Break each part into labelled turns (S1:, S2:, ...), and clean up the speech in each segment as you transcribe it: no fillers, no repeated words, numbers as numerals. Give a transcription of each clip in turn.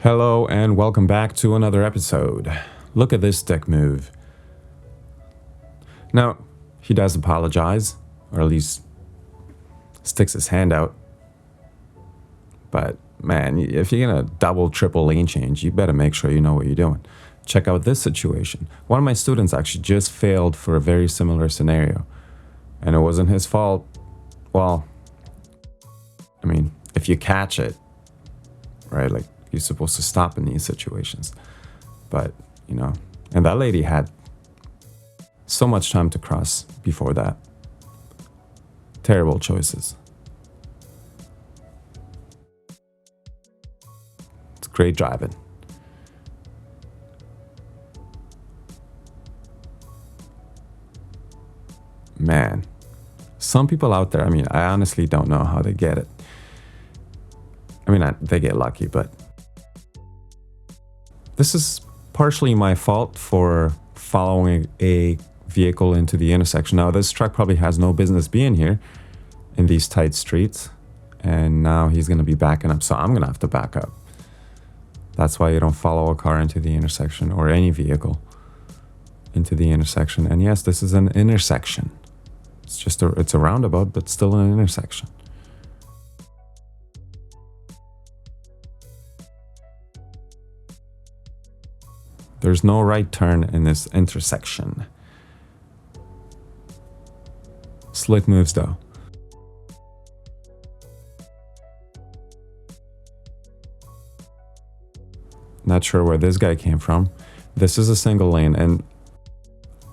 S1: Hello and welcome back to another episode. Look at this dick move. Now, he does apologize, or at least sticks his hand out. But man, if you're gonna double, triple lane change, you better make sure you know what you're doing. Check out this situation. One of my students actually just failed for a very similar scenario. And it wasn't his fault. Well, I mean, if you catch it, right, like, you're supposed to stop in these situations. But, and that lady had so much time to cross before that. Terrible choices. It's great driving. Man, some people out there, I honestly don't know how they get it. They get lucky, but this is partially my fault for following a vehicle into the intersection. Now, this truck probably has no business being here in these tight streets, and now he's going to be backing up, so I'm going to have to back up. That's why you don't follow a car into the intersection, or any vehicle into the intersection. And yes, this is an intersection. It's a roundabout, but still an intersection. There's no right turn in this intersection. Slick moves though. Not sure where this guy came from. This is a single lane, and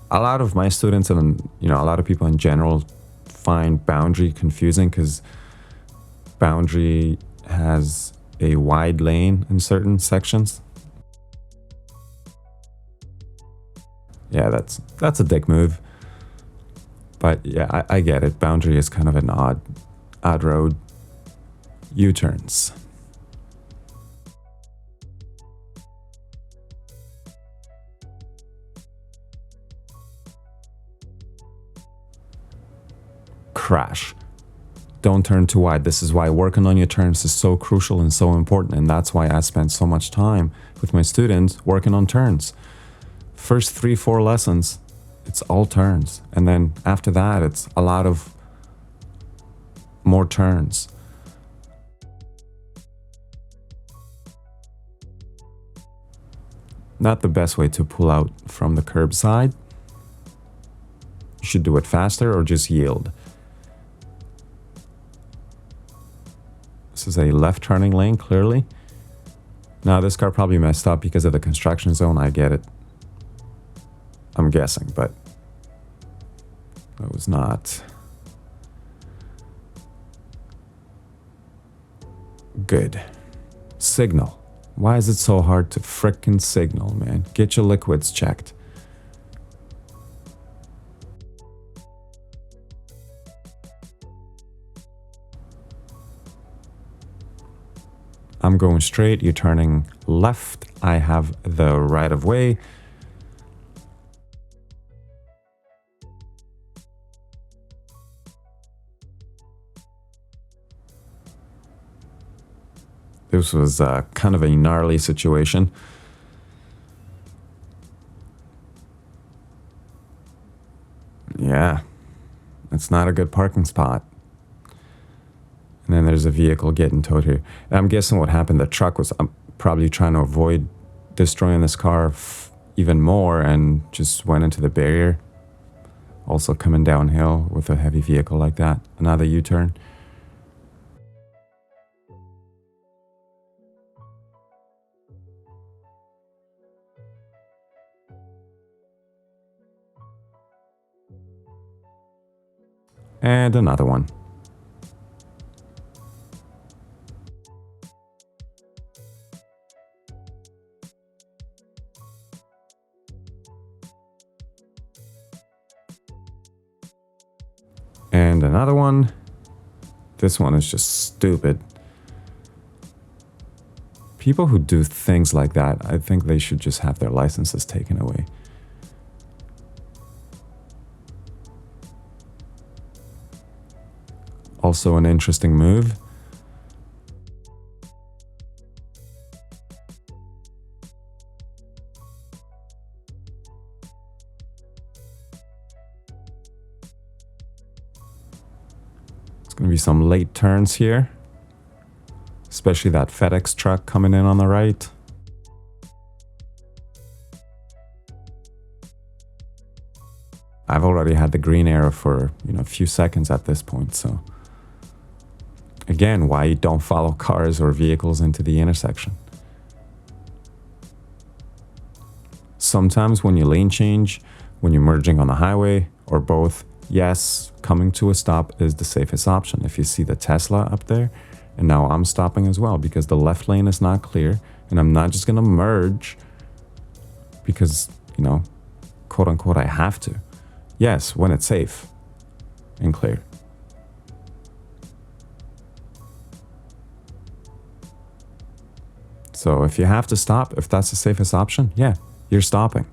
S1: a lot of my students and a lot of people in general find boundary confusing because boundary has a wide lane in certain sections. Yeah, that's a dick move. But yeah, I get it. Boundary is kind of an odd road. U-turns. Crash. Don't turn too wide. This is why working on your turns is so crucial and so important. And that's why I spend so much time with my students working on turns. First 3-4 lessons, it's all turns. And then after that, it's a lot of more turns. Not the best way to pull out from the curb side. You should do it faster or just yield. This is a left turning lane, clearly. Now, this car probably messed up because of the construction zone. I get it. I'm guessing, but it was not good. Signal. Why is it so hard to frickin' signal, man? Get your liquids checked. I'm going straight, you're turning left. I have the right of way. This was kind of a gnarly situation. Yeah, it's not a good parking spot. And then there's a vehicle getting towed here. And I'm guessing what happened, the truck was probably trying to avoid destroying this car even more and just went into the barrier. Also coming downhill with a heavy vehicle like that. Another U-turn. And another one. And another one. This one is just stupid. People who do things like that, I think they should just have their licenses taken away. Also an interesting move. Maybe some late turns here, especially that FedEx truck coming in on the right. I've already had the green arrow for, a few seconds at this point, so again, why you don't follow cars or vehicles into the intersection. Sometimes when you lane change, when you're merging on the highway, or both, yes, coming to a stop is the safest option. If you see the Tesla up there, and now I'm stopping as well because the left lane is not clear, and I'm not just gonna merge because, quote unquote, I have to. Yes, when it's safe and clear. So if you have to stop, if that's the safest option, yeah, you're stopping.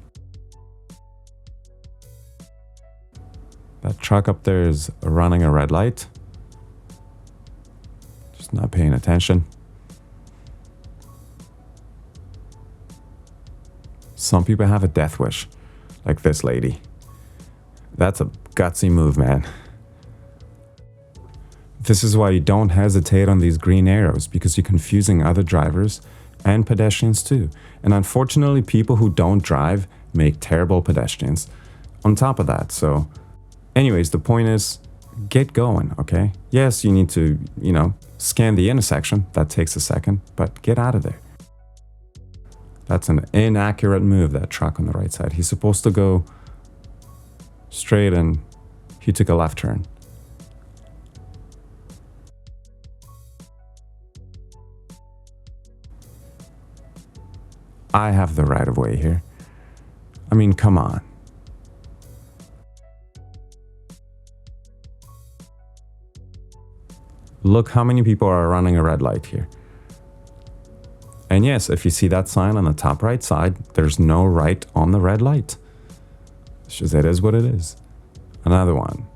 S1: That truck up there is running a red light. Just not paying attention. Some people have a death wish, like this lady. That's a gutsy move, man. This is why you don't hesitate on these green arrows, because you're confusing other drivers and pedestrians too. And unfortunately, people who don't drive make terrible pedestrians on top of that. So anyways, the point is, get going, okay? Yes, you need to, scan the intersection. That takes a second, but get out of there. That's an inaccurate move, that truck on the right side. He's supposed to go straight and he took a left turn. I have the right of way here. I mean, come on. Look how many people are running a red light here. And yes, if you see that sign on the top right side, there's no right on the red light. It's just, it is what it is. Another one.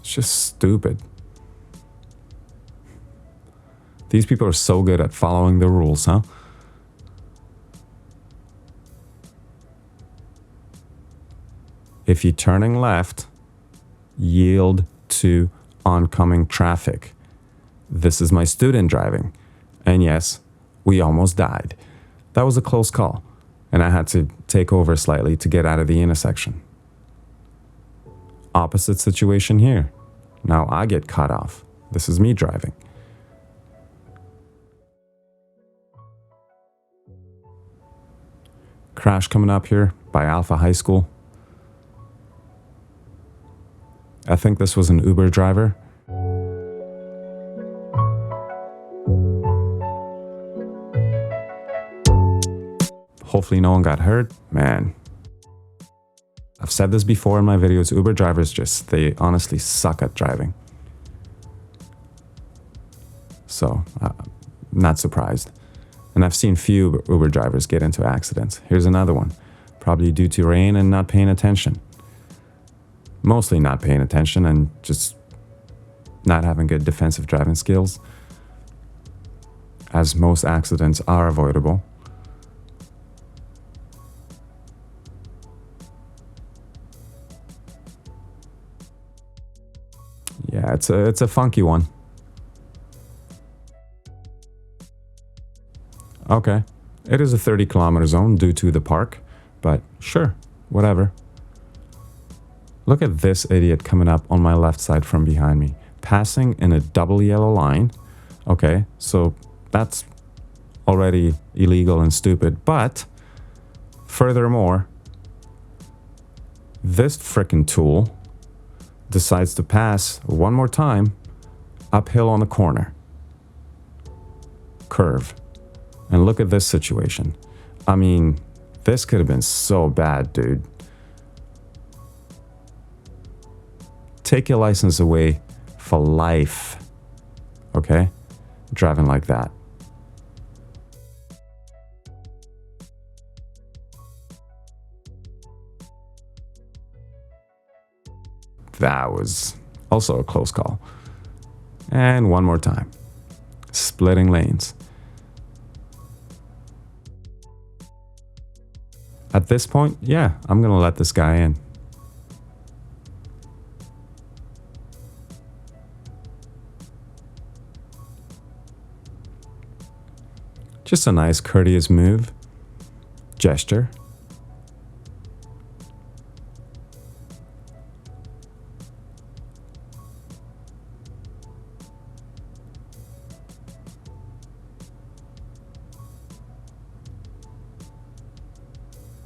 S1: It's just stupid. These people are so good at following the rules, huh? If you're turning left, yield to oncoming traffic. This is my student driving. And yes, we almost died. That was a close call. And I had to take over slightly to get out of the intersection. Opposite situation here. Now I get cut off. This is me driving. Crash coming up here by Alpha High School. I think this was an Uber driver. Hopefully no one got hurt. Man, I've said this before in my videos, Uber drivers they honestly suck at driving. So, not surprised. And I've seen few Uber drivers get into accidents. Here's another one, probably due to rain and not paying attention. Mostly not paying attention and just not having good defensive driving skills, as most accidents are avoidable. Yeah, it's a funky one. Okay, it is a 30-kilometer zone due to the park, but sure, whatever. Look at this idiot coming up on my left side from behind me, passing in a double yellow line. Okay, so that's already illegal and stupid, but furthermore, this frickin' tool decides to pass one more time uphill on the corner. Curve. And look at this situation. I mean, this could have been so bad, dude. Take your license away for life. Okay? Driving like that. That was also a close call. And one more time. Splitting lanes. At this point, yeah, I'm gonna let this guy in. Just a nice courteous move, gesture.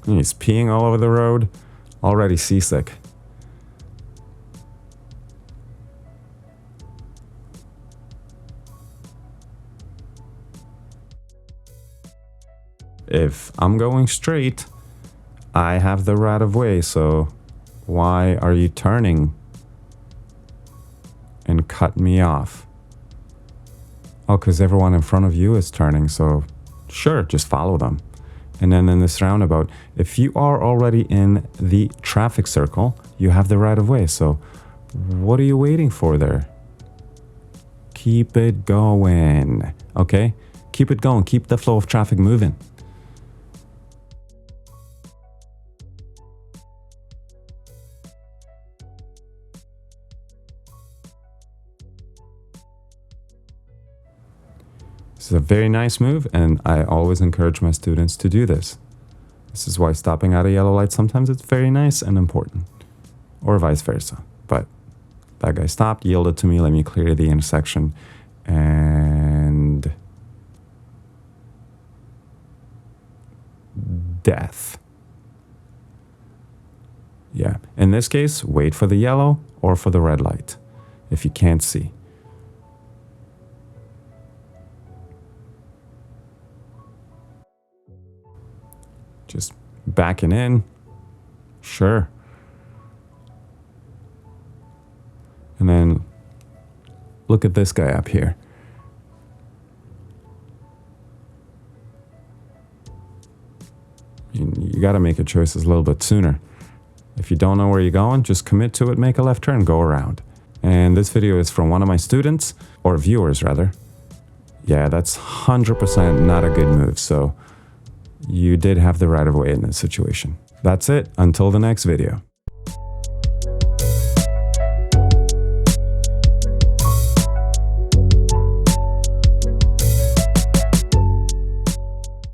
S1: He's peeing all over the road, already seasick. If I'm going straight, I have the right of way, so why are you turning and cut me off? Oh, because everyone in front of you is turning, so sure, just follow them. And then in this roundabout, if you are already in the traffic circle, you have the right of way. So what are you waiting for there? Keep it going, okay? Keep it going, keep the flow of traffic moving. This is a very nice move, and I always encourage my students to do this. This is why stopping at a yellow light, sometimes it's very nice and important, or vice versa. But that guy stopped, yielded to me, let me clear the intersection, and death. Yeah, in this case, wait for the yellow or for the red light if you can't see. Just backing in, sure. And then look at this guy up here. You got to make your choices a little bit sooner. If you don't know where you're going, just commit to it, make a left turn, go around. And this video is from one of my students, or viewers rather. Yeah, that's 100% not a good move, so you did have the right of way in this situation. That's it, until the next video.